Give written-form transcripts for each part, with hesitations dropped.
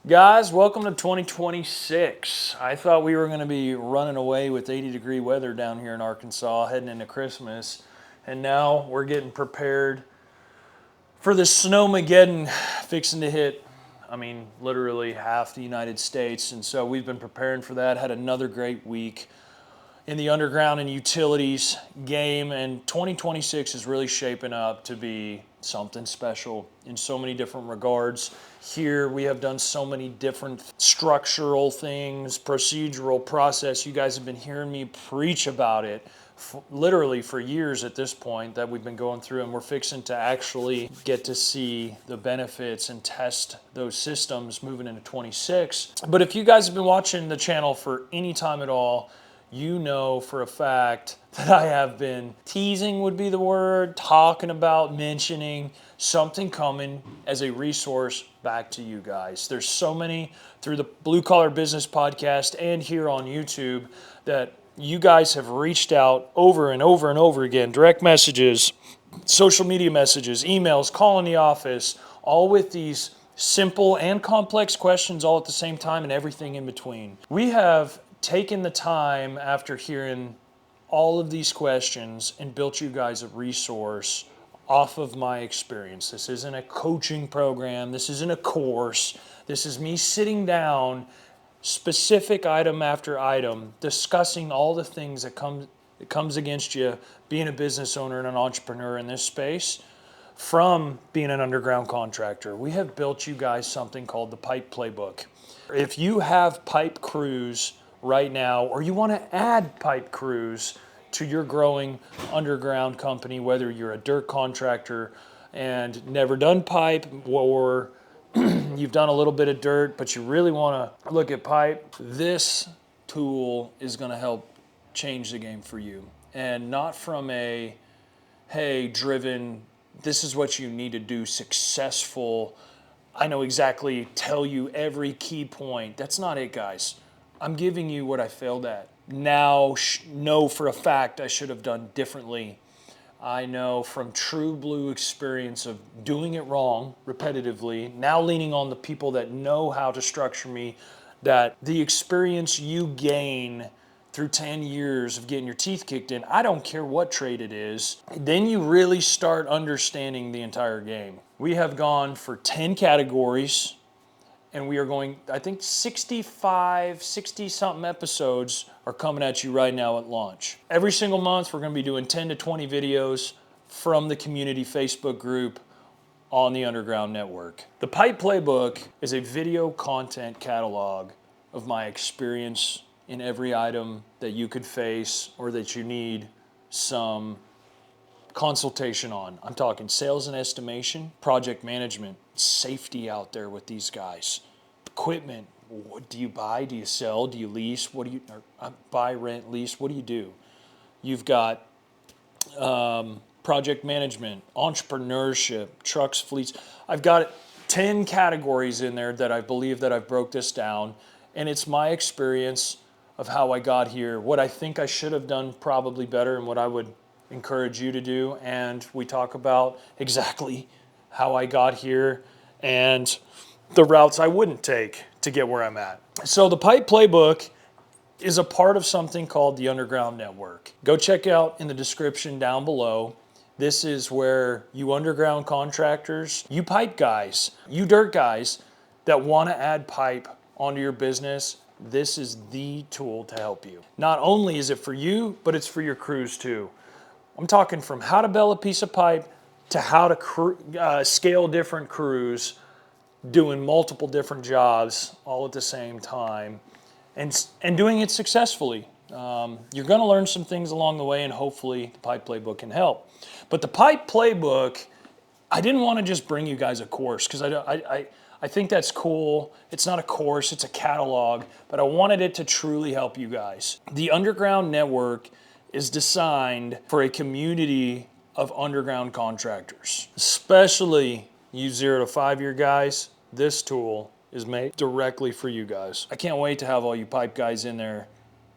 Guys, welcome to 2026. I thought we were going to be running away with 80-degree weather down here in Arkansas heading into Christmas, and now we're getting prepared for the snowmageddon fixing to hit, literally half the United States. And so we've been preparing for that, had another great week in the underground and utilities game, and 2026 is really shaping up to be something special in so many different regards. Here we have done so many different structural things, procedural process. You guys have been hearing me preach about it literally for years at this point that we've been going through, and we're fixing to actually get to see the benefits and test those systems moving into 26. But if you guys have been watching the channel for any time at all, you know for a fact that I have been teasing, would be the word, talking about, mentioning something coming as a resource back to you guys. There's so many through the Blue Collar Business Podcast and here on YouTube that you guys have reached out over and over and over again, direct messages, social media messages, emails, calling the office, all with these simple and complex questions all at the same time and everything in between. We have taken the time after hearing all of these questions and built you guys a resource off of my experience. This isn't a coaching program. This isn't a course. This is me sitting down, specific item after item, discussing all the things that comes against you being a business owner and an entrepreneur in this space from being an underground contractor. We have built you guys something called the Pipe Playbook. If you have pipe crews right now, or you want to add pipe crews to your growing underground company, whether you're a dirt contractor and never done pipe, or you've done a little bit of dirt, but you really want to look at pipe, this tool is going to help change the game for you. And not from a, hey, driven, this is what you need to do, successful, I know exactly, tell you every key point. That's not it, guys. I'm giving you what I failed at. Now know for a fact I should have done differently. I know from true blue experience of doing it wrong repetitively, now leaning on the people that know how to structure me, that the experience you gain through 10 years of getting your teeth kicked in, I don't care what trade it is, then you really start understanding the entire game. We have gone for 10 categories, and we are going, I think 60-something episodes are coming at you right now at launch. Every single month, we're going to be doing 10 to 20 videos from the community Facebook group on the Underground Network. The Pipe Playbook is a video content catalog of my experience in every item that you could face or that you need some consultation on. I'm talking sales and estimation, project management, safety out there with these guys, equipment. What do you buy? Do you sell? Do you lease? What do you buy, rent, lease? What do you do? You've got project management, entrepreneurship, trucks, fleets. I've got 10 categories in there that I believe that I've broke this down, and it's my experience of how I got here, what I think I should have done probably better, and what I would encourage you to do. And we talk about exactly how I got here and the routes I wouldn't take to get where I'm at. So the Pipe Playbook is a part of something called the Underground Network. Go check out in the description down below. This is where you underground contractors, you pipe guys, you dirt guys that want to add pipe onto your business, this is the tool to help you. Not only is it for you, but it's for your crews too. I'm talking from how to bell a piece of pipe to how to scale different crews, doing multiple different jobs all at the same time, and doing it successfully. You're going to learn some things along the way, and hopefully the Pipe Playbook can help. But the Pipe Playbook, I didn't want to just bring you guys a course, because I think that's cool. It's not a course, it's a catalog, but I wanted it to truly help you guys. The Underground Network is designed for a community of underground contractors, especially you 0 to 5 year guys. This tool is made directly for you guys. I can't wait to have all you pipe guys in there,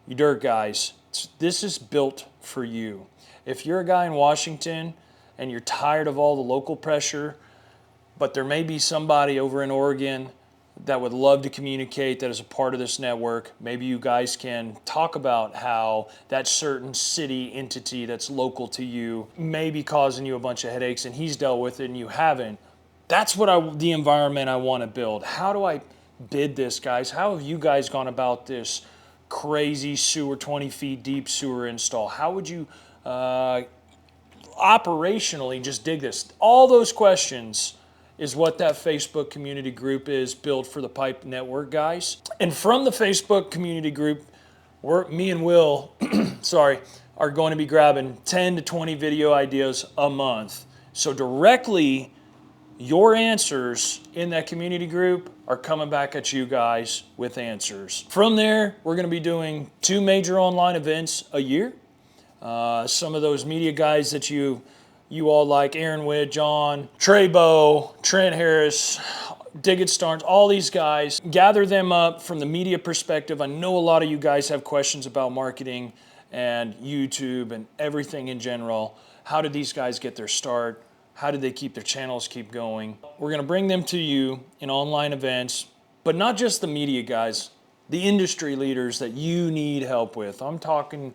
you dirt guys. This is built for you. If you're a guy in Washington and you're tired of all the local pressure, but there may be somebody over in Oregon that would love to communicate, that is a part of this network. Maybe you guys can talk about how that certain city entity that's local to you may be causing you a bunch of headaches and he's dealt with it and you haven't. That's the environment I want to build. How do I bid this, guys? How have you guys gone about this crazy sewer, 20 feet deep sewer install? How would you operationally just dig this? All those questions is what that Facebook community group is built for the Pipe Network, guys. And from the Facebook community group, me and Will, are going to be grabbing 10 to 20 video ideas a month. So directly, your answers in that community group are coming back at you guys with answers. From there, we're going to be doing 2 major online events a year. Some of those media guys that you all like, Aaron Witt, John, Treybo, Trent Harris, Diggett Starnes, all these guys, gather them up from the media perspective. I know a lot of you guys have questions about marketing and YouTube and everything in general. How did these guys get their start? How did they keep their channels keep going? We're going to bring them to you in online events, but not just the media guys, the industry leaders that you need help with. I'm talking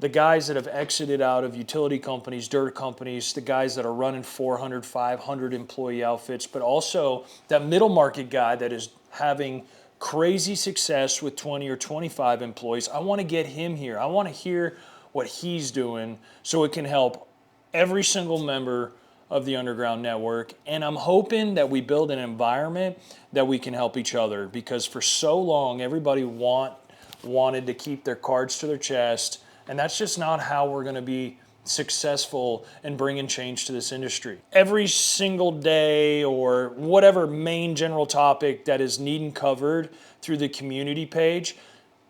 the guys that have exited out of utility companies, dirt companies, the guys that are running 400, 500 employee outfits, but also that middle market guy that is having crazy success with 20 or 25 employees. I want to get him here. I want to hear what he's doing so it can help every single member of the Underground Network. And I'm hoping that we build an environment that we can help each other, because for so long, everybody wanted to keep their cards to their chest. And that's just not how we're going to be successful in bringing change to this industry. Every single day, or whatever main general topic that is needing covered through the community page,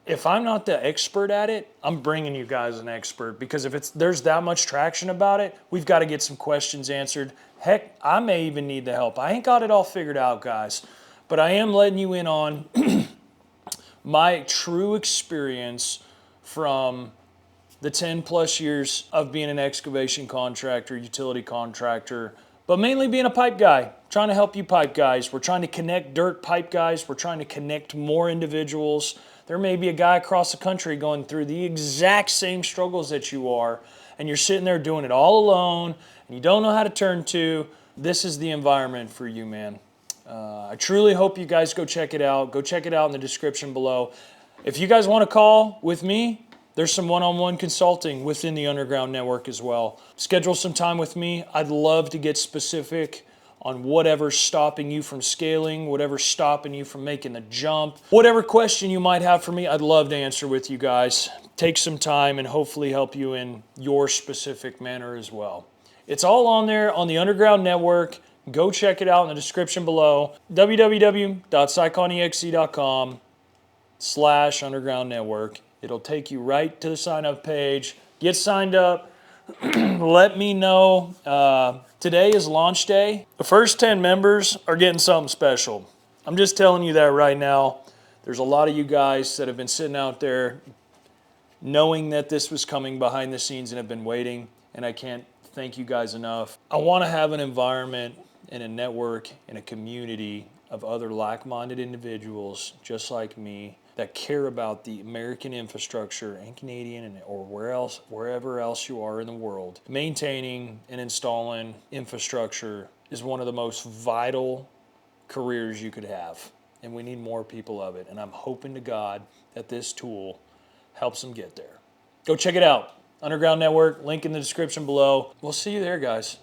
if I'm not the expert at it, I'm bringing you guys an expert, because if there's that much traction about it, we've got to get some questions answered. Heck, I may even need the help. I ain't got it all figured out, guys, but I am letting you in on my true experience from the 10 plus years of being an excavation contractor, utility contractor, but mainly being a pipe guy, trying to help you pipe guys. We're trying to connect dirt pipe guys. We're trying to connect more individuals. There may be a guy across the country going through the exact same struggles that you are, and you're sitting there doing it all alone, and you don't know how to turn to. This is the environment for you, man. I truly hope you guys go check it out. Go check it out in the description below. If you guys want to call with me, there's some one-on-one consulting within the Underground Network as well. Schedule some time with me. I'd love to get specific on whatever's stopping you from scaling, whatever's stopping you from making the jump. Whatever question you might have for me, I'd love to answer with you guys. Take some time and hopefully help you in your specific manner as well. It's all on there on the Underground Network. Go check it out in the description below. www.syconexe.com/Underground Network. It'll take you right to the sign up page. Get signed up. Let me know. Today is launch day. The first 10 members are getting something special. I'm just telling you that right now. There's a lot of you guys that have been sitting out there knowing that this was coming behind the scenes and have been waiting, and I can't thank you guys enough. I want to have an environment and a network and a community of other like-minded individuals just like me that care about the American infrastructure and Canadian or wherever else you are in the world. Maintaining and installing infrastructure is one of the most vital careers you could have, and we need more people of it. And I'm hoping to God that this tool helps them get there. Go check it out. Underground Network, link in the description below. We'll see you there, guys.